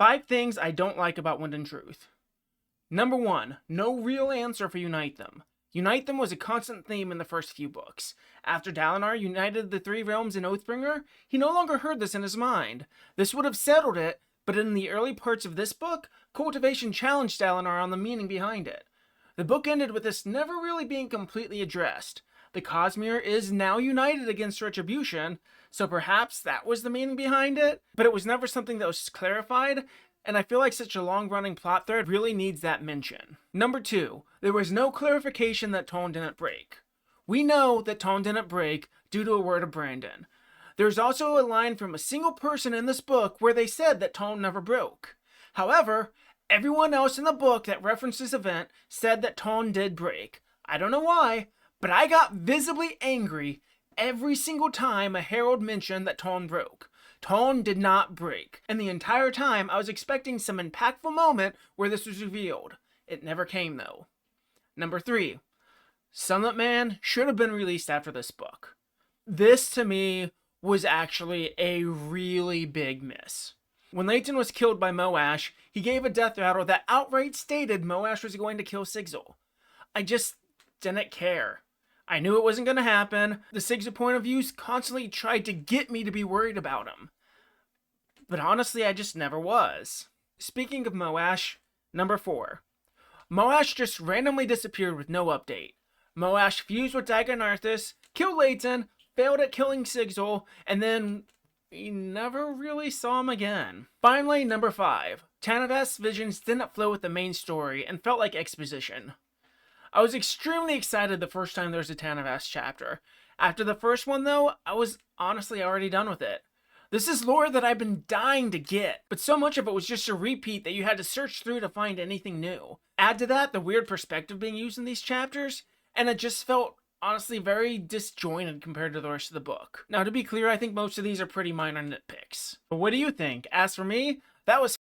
5 things I don't like about Wind and Truth. Number 1, no real answer for Unite Them. Unite Them was a constant theme in the first few books. After Dalinar united the 3 realms in Oathbringer, he no longer heard this in his mind. This would have settled it, but in the early parts of this book, Cultivation challenged Dalinar on the meaning behind it. The book ended with this never really being completely addressed. The Cosmere is now united against Retribution, so perhaps that was the meaning behind it, but it was never something that was clarified, and I feel like such a long-running plot thread really needs that mention. Number 2, there was no clarification that Tone didn't break. We know that Tone didn't break due to a word of Brandon. There's also a line from a single person in this book where they said that Tone never broke. However, everyone else in the book that referenced this event said that Tone did break. I don't know why, but I got visibly angry every single time a herald mentioned that Tone broke. Tone did not break, and the entire time I was expecting some impactful moment where this was revealed. It never came though. Number 3, Sunlit Man should have been released after this book. This to me was actually a really big miss. When Leighton was killed by Moash, he gave a death rattle that outright stated Moash was going to kill Sigil. I just didn't care. I knew it wasn't going to happen. The Sigil point of views constantly tried to get me to be worried about him. But honestly, I just never was. Speaking of Moash, number 4. Moash just randomly disappeared with no update. Moash fused with Dagonarthus, killed Leighton, failed at killing Sigil, and then we never really saw him again. Finally, number 5. Tanavast's visions didn't flow with the main story and felt like exposition. I was extremely excited the first time there was a Tanavast chapter. After the first one though, I was honestly already done with it. This is lore that I've been dying to get, but so much of it was just a repeat that you had to search through to find anything new. Add to that the weird perspective being used in these chapters, and it just felt honestly very disjointed compared to the rest of the book. Now to be clear, I think most of these are pretty minor nitpicks. But what do you think? As for me, that was